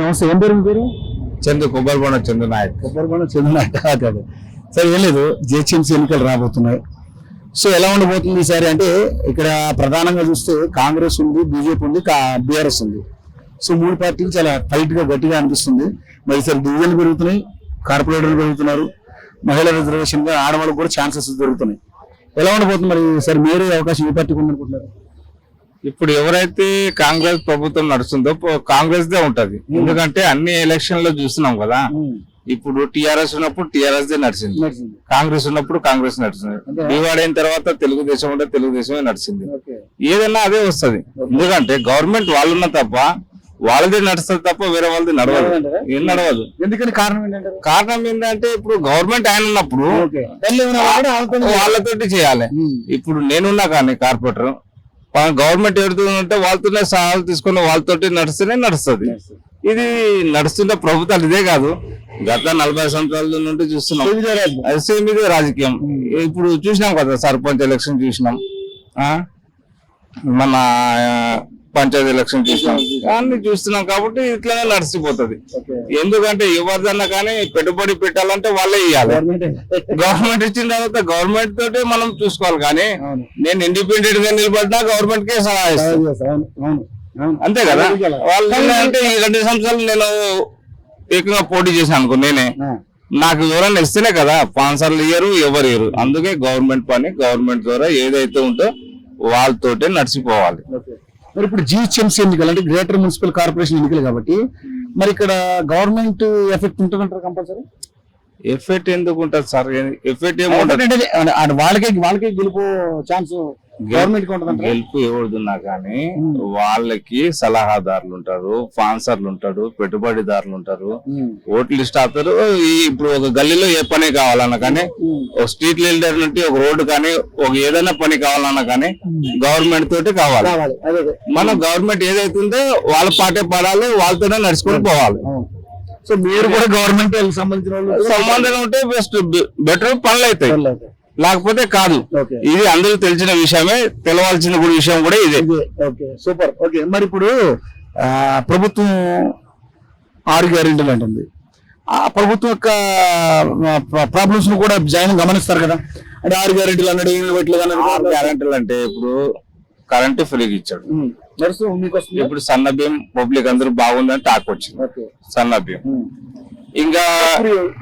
నమస్తే. ఏం పేరు మీ పేరు? చందు కొబ్బరిబొండ చందు నాయక్. కొబ్బరిబొండ చందు నాయక్. కాదు సరే, ఏం లేదు, జిహెచ్ఎంసీ ఎన్నికలు రాబోతున్నాయి. సో ఎలా ఉండబోతుంది ఈసారి అంటే ఇక్కడ ప్రధానంగా చూస్తే కాంగ్రెస్ ఉంది, బీజేపీ ఉంది, బీఆర్ఎస్ ఉంది. సో మూడు పార్టీలు చాలా టైట్ గా గట్టిగా అనిపిస్తుంది. మరి ఈసారి డివిజన్లు పెరుగుతున్నాయి, కార్పొరేటర్లు పెరుగుతున్నారు, మహిళా రిజర్వేషన్ గా ఆడవాళ్ళకు కూడా ఛాన్సెస్ దొరుకుతున్నాయి. ఎలా ఉండబోతుంది మరి ఈసారి మీరే అవకాశం ఏ పార్టీకి ఉందనుకుంటున్నారు? ఇప్పుడు ఎవరైతే కాంగ్రెస్ ప్రభుత్వం నడుస్తుందో కాంగ్రెస్ దే ఉంటది. ఎందుకంటే అన్ని ఎలక్షన్ లో చూస్తున్నాం కదా. ఇప్పుడు టిఆర్ఎస్ ఉన్నప్పుడు టిఆర్ఎస్ దే నడిచింది, కాంగ్రెస్ ఉన్నప్పుడు కాంగ్రెస్ నడిచింది. డివైడ్ అయిన తర్వాత తెలుగుదేశం ఉంటే తెలుగుదేశమే నడిచింది. ఏదన్నా అదే వస్తుంది. ఎందుకంటే గవర్నమెంట్ వాళ్ళున్న తప్ప వాళ్ళదే నడుస్తుంది తప్ప వేరే వాళ్ళది నడవదు. ఏం నడవదు. ఎందుకని కారణం ఏంటంటే? కారణం ఏంటంటే ఇప్పుడు గవర్నమెంట్ ఆయన ఉన్నప్పుడు వాళ్ళతోటి చేయాలి. ఇప్పుడు నేనున్నా కానీ కార్పొరేటర్ గవర్నమెంట్ ఎవరితో వాళ్ళతోనే సహాయాలు తీసుకుని వాళ్ళతోటి నడిస్తేనే నడుస్తుంది. ఇది నడుస్తున్న ప్రభుత్వాలు ఇదే కాదు, గత 40 సంవత్సరాల నుండి చూస్తున్నాం. సేమ్ ఇదే రాజకీయం. ఇప్పుడు చూసినాం కదా, సర్పంచ్ ఎలక్షన్ చూసినాం, మన పంచాయతీ ఎలక్షన్ చూసినాం, అన్ని చూస్తున్నాం. కాబట్టి ఇట్లానే నడిచిపోతుంది. ఎందుకంటే ఎవరిదన్నా కానీ పెట్టుబడి పెట్టాలంటే వాళ్ళే ఇవ్వాలి. గవర్నమెంట్ ఇచ్చిన తర్వాత గవర్నమెంట్ తోటి మనం చూసుకోవాలి. కానీ నేను ఇండిపెండెంట్ గా నిలబడ్డా గవర్నమెంట్ కే సలహా ఇస్తాను, అంతే కదా. వాళ్ళు అంటే ఈ 2 సంవత్సరాలు నేను ఏకంగా పోటీ చేశాను అనుకో, నేనే నాకు ఎవరైనా ఇస్తేనే కదా, స్పాన్సర్లు ఇయ్యరు, ఎవరు ఇయ్యరు. అందుకే గవర్నమెంట్ పని గవర్నమెంట్ ద్వారా ఏదైతే ఉందో వాళ్ళతోటే నడిచిపోవాలి. మరి ఇప్పుడు జిహెచ్ఎంసీ ఎన్నికలు అంటే గ్రేటర్ మున్సిపల్ కార్పొరేషన్ ఎన్నికలు కాబట్టి మరి ఇక్కడ గవర్నమెంట్ ఎఫెక్ట్ ఉంటుందంటారు కంపల్సరీ? ఎఫెక్ట్ ఎందుకు ఉంటుంది సార్? ఎఫెక్ట్ ఏముంటుంది? వాళ్ళకే గెలుపు ఛాన్స్ గవర్నమెంట్ గెలుపు ఎవరుదున్నా కానీ వాళ్ళకి సలహాదారులు ఉంటారు, స్పాన్సర్లు ఉంటారు, పెట్టుబడిదారులు ఉంటారు, ఓట్లు లిస్ట్ అవుతారు. ఇప్పుడు ఒక గల్లీలో ఏ పని కావాలన్నా కానీ, ఒక స్ట్రీట్ లీడర్ నుండి ఒక రోడ్డు కానీ ఒక ఏదైనా పని కావాలన్నా కానీ గవర్నమెంట్ తోటి కావాలి. మన గవర్నమెంట్ ఏదైతే ఉందో వాళ్ళ పాటే పడాలి, వాళ్ళతోనే నడుచుకొని పోవాలి. సో మీరు కూడా గవర్నమెంట్ సంబంధించిన సంబంధం ఉంటే బెస్ట్ బెటర్ పనులు అవుతాయి, లేకపోతే కాదు. ఇది అందరూ తెలిసిన విషయమే, తెలవాల్సిన విషయం కూడా ఇదే. సూపర్. ఓకే, మరి ఇప్పుడు ప్రభుత్వం 6 గ్యారెంటీలు అంటుంది. ఆ ప్రభుత్వం యొక్క ప్రాబ్లమ్స్ ను కూడా జగన్ గమనిస్తారు కదా. అంటే 6 గ్యారెంటీలు అన్నాడు, గ్యారెంటీలు అంటే ఇప్పుడు కరెంట్ ఫ్రీగా ఇచ్చాడు. ఇప్పుడు సన్న బియ్యం పబ్లిక్ అందరూ బాగుందని టాక్ వచ్చింది. సన్న బియ్యం ఇంకా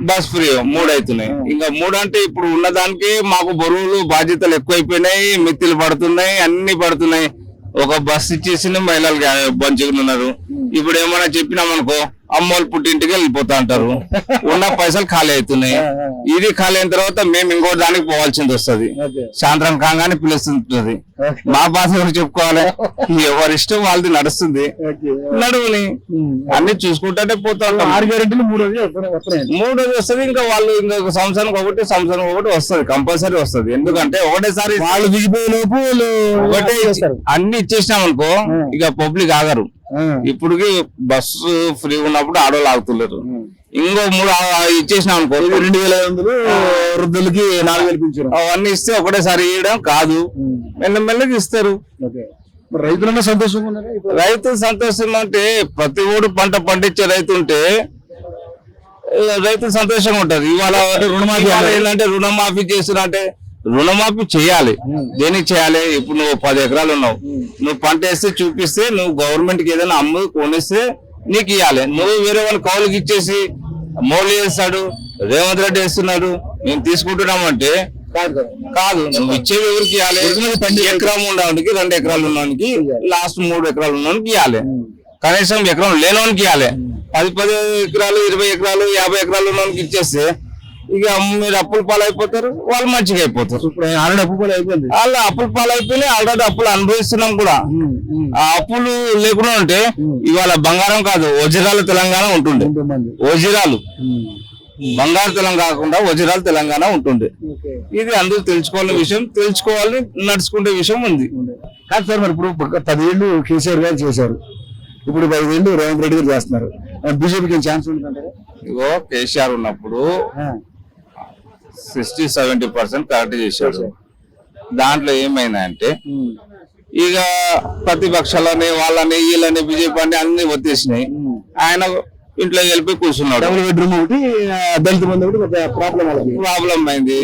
బస్ ఫ్రీ 3 అవుతున్నాయి. ఇంకా 3 అంటే ఇప్పుడు ఉన్నదానికి మాకు బరువులు బాధ్యతలు ఎక్కువైపోయినాయి, మిత్తిలు పడుతున్నాయి, అన్ని పడుతున్నాయి. ఒక బస్ ఇచ్చేసి మహిళలు బంచుకుని ఉన్నారు. ఇప్పుడు ఏమైనా చెప్పినామనుకో అమ్మోళ్ళు పుట్టింటికి వెళ్ళిపోతా అంటారు. ఉన్న పైసలు ఖాళీ అవుతున్నాయి. ఇది ఖాళీ అయిన తర్వాత మేము ఇంకో దానికి పోవాల్సింది వస్తుంది. సాయంత్రం కాగానే పిలుస్తుంటది. మా బాధ ఎవరు చెప్పుకోవాలి? ఎవరి ఇష్టం వాళ్ళది నడుస్తుంది, నడువుని అన్ని చూసుకుంటే పోతా ఉంటాం. 6 గ్యారెంటీలు 3 వస్తుంది. ఇంకా వాళ్ళు ఇంకొక సంవత్సరానికి ఒకటి వస్తుంది, కంపల్సరీ వస్తుంది. ఎందుకంటే ఒకటేసారి వాళ్ళు దిగిపోయే లోపు ఒకటే అన్ని ఇచ్చేసినాం అనుకో ఇక పబ్లిక్ ఆగరు. ఇప్పుడు బస్సు ఫ్రీ ఉన్నప్పుడు ఆడోళ్ళు ఆగుతున్నారు. ఇంకో 3 ఇచ్చేసినాం అనుకో 2500 వృద్ధులకి 4000 పింఛను అవన్నీ ఇస్తే ఒకటేసారి ఇవ్వడం కాదు, మెల్లమెల్లగా ఇస్తారు. రైతులన్నా సంతోషంగా ఉన్నారు. రైతు సంతోషం అంటే ప్రతి ఓడు పంట పండించే రైతు ఉంటే రైతు సంతోషంగా ఉంటారు. ఇవాళ రుణమాఫీ ఏంటంటే రుణమాఫీ చేస్తున్నా అంటే రుణమాఫీ చేయాలి. దేనికి చేయాలి? ఇప్పుడు నువ్వు 10 ఎకరాలు ఉన్నావు, నువ్వు పంట వేస్తే చూపిస్తే నువ్వు గవర్నమెంట్ కి ఏదైనా అమ్ము కొనిస్తే నీకు ఇవ్వాలి. నువ్వు వేరే వాళ్ళ కౌలుకి ఇచ్చేసి మోడీ వేస్తాడు, రేవంత్ రెడ్డి వేస్తున్నాడు, మేము తీసుకుంటున్నామంటే కాదు. నువ్వు ఇచ్చేది ఎవరికి ఇవ్వాలి? 10 ఎకరం ఉన్నవానికి, 2 ఎకరాలు ఉన్నవానికి, లాస్ట్ 3 ఎకరాలు ఉన్నవానికి ఇవ్వాలి. కనీసం ఎకరం లేనోనికి ఇవ్వాలి. 10 ఎకరాలు 20 ఎకరాలు 50 ఎకరాలు ఉన్నవానికి ఇచ్చేస్తే ఇక మీరు అప్పుల పాలైపోతారు, వాళ్ళు మంచిగా అయిపోతారు. ఇప్పుడు ఆల్రెడీ అప్పుల పాలు అయిపోయింది, వాళ్ళు అప్పుల పాలైపోయినాయి. ఆల్రెడీ అప్పులు అనుభవిస్తున్నాం కూడా. ఆ అప్పులు లేకుండా ఉంటే ఇవాళ బంగారం కాదు వజ్రాలు తెలంగాణ ఉంటుండే. వజ్రాలు బంగారు తెలంగాణ కాకుండా వజ్రాలు తెలంగాణ ఉంటుండే. ఇది అందరూ తెలుసుకోవాలని విషయం, తెలుసుకోవాలని నడుచుకునే విషయం ఉంది. కాదు సార్, మరి ఇప్పుడు 10 ఏళ్ళు కేసీఆర్ గారు చేశారు, ఇప్పుడు 5 ఏళ్ళు రేవంత్ రెడ్డి గారు చేస్తున్నారు. బీజేపీకి ఛాన్స్ ఉంటుందంటారా? ఇగో కేసీఆర్ ఉన్నప్పుడు 60-70% కరెక్ట్ చేశాడు. దాంట్లో ఏమైందంటే ఇక ప్రతిపక్షాలని వాళ్ళని వీళ్ళని బీజేపీ అని అన్ని వచ్చేసినాయి. ఆయన ఇంట్లోకి వెళ్ళిపోయి కూర్చున్నాడు. డబుల్ బెడ్రూమ్ ఒకటి దళిత బంధు ఒకటి కొంత ప్రాబ్లం వాళ్ళకి. ప్రాబ్లం అయింది.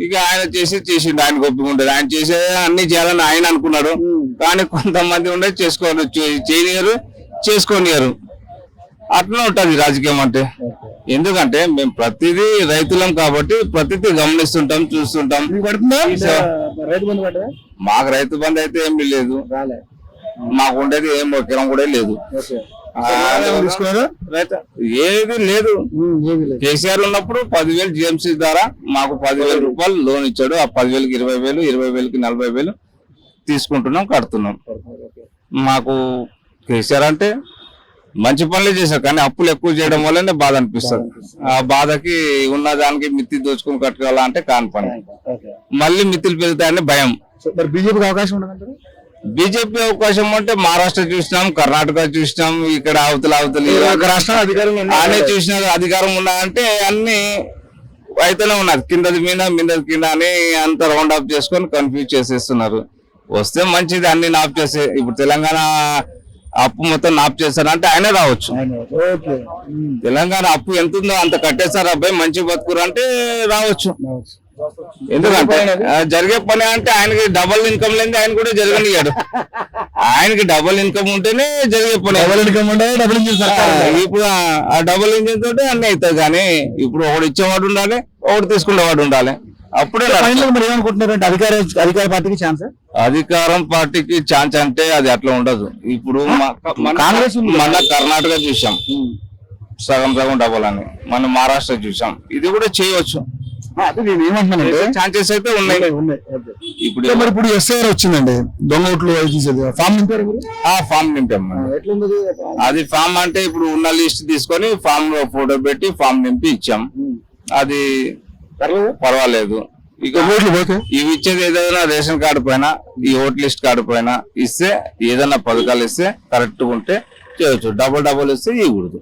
ఇక ఆయన చేసిండు, ఆయన ఒప్పుకుంటాడు. ఆయన చేసే అన్ని చేయాలని ఆయన అనుకున్నాడు. కానీ కొంతమంది ఉండే చేయనియరు, చేసుకోనియరు. అట్లా ఉంటది రాజకీయం అంటే. ఎందుకంటే మేము ప్రతిదీ రైతులం కాబట్టి ప్రతిదీ గమనిస్తుంటాం, చూస్తుంటాం. మీకు పడుతుందా రైతు బంధు పడ్డా? మాకు రైతు బంధు అయితే ఏమి లేదు. మాకు ఉండేది ఏం ఎకరం కూడా లేదు. తీసుకున్నారా? ఏది లేదు. కేసీఆర్ ఉన్నప్పుడు 10,000 జిఎంసీ ద్వారా మాకు 10,000 రూపాయలు లోన్ ఇచ్చాడు. ఆ 10,000కి 20,000, 20,000కి 40,000 తీసుకుంటున్నాం, కడుతున్నాం. మాకు కేసీఆర్ అంటే మంచి పనులే చేశారు, కానీ అప్పులు ఎక్కువ చేయడం వల్లనే బాధ అనిపిస్తుంది. ఆ బాధకి ఉన్న దానికి మిత్తి దోచుకుని కట్టుకోవాలంటే కాని పని. మళ్ళీ మిత్తులు పెరుగుతాయని భయం. మరి బీజేపీకి అవకాశం ఉండదంటారు? బీజేపీ అవకాశం అంటే మహారాష్ట్ర చూసినాం, కర్ణాటక చూసినాం, ఇక్కడ అవతల రాష్ట్రం అధికారం అనే చూసిన అధికారం ఉన్నదంటే అన్ని అయితేనే ఉన్నది. కిందది మీద, మీదది కింద అని అంత రౌండ్ ఆఫ్ చేసుకొని కన్ఫ్యూజ్ చేసేస్తున్నారు. వస్తే మంచిది, అన్ని నాప్ చేసే. ఇప్పుడు తెలంగాణ అప్పు మొత్తం నాప్ చేస్తారంటే ఆయనే రావచ్చు. తెలంగాణ అప్పు ఎంత ఉందో అంత కట్టేస్తారు, అబ్బాయి మంచి బతుకురు అంటే రావచ్చు. ఎందుకంటే జరిగే పని అంటే ఆయనకి డబుల్ ఇన్కమ్ లేని ఆయన కూడా జరగనియాడు. ఆయనకి డబుల్ ఇన్కమ్ ఉంటేనే జరిగే పని. డబుల్ ఇన్కమ్ ఉంటే డబుల్ ఇంజిన్. ఇప్పుడు ఆ డబుల్ ఇంజిన్ తోటి అన్ని అవుతాయి. కానీ ఇప్పుడు ఒకటి ఇచ్చేవాడు ఉండాలి, ఒకటి తీసుకునేవాడు ఉండాలి. అప్పుడే మరి ఏమనుకుంటున్నారంటే అధికార పార్టీకి ఛాన్స్? అధికారం పార్టీకి ఛాన్స్ అంటే అది అట్లా ఉండదు. ఇప్పుడు కాంగ్రెస్ మన కర్ణాటక చూసాం సగం డబుల్ అని, మన మహారాష్ట్ర చూసాం. ఇది కూడా చేయవచ్చు. ఛాన్సెస్ అయితే ఉన్నాయి. ఇప్పుడు ఎస్ఐఆర్ వచ్చిందండి, దొంగ ఓట్లు ఫామ్ నింపారు. ఫామ్ నింపాం. అది ఫామ్ అంటే ఇప్పుడు ఉన్న లిస్ట్ తీసుకొని ఫామ్ లో ఫోటో పెట్టి ఫామ్ నింపి ఇచ్చాం. అది పర్వాలేదు. ఇక ఇవి ఇచ్చేది ఏదైనా రేషన్ కార్డు పైన, ఈ ఓట్ లిస్ట్ కార్డు పైన ఇస్తే, ఏదైనా పథకాలు ఇస్తే కరెక్ట్ ఉంటే చేయొచ్చు. డబుల్ ఇస్తే ఇవ్వకూడదు.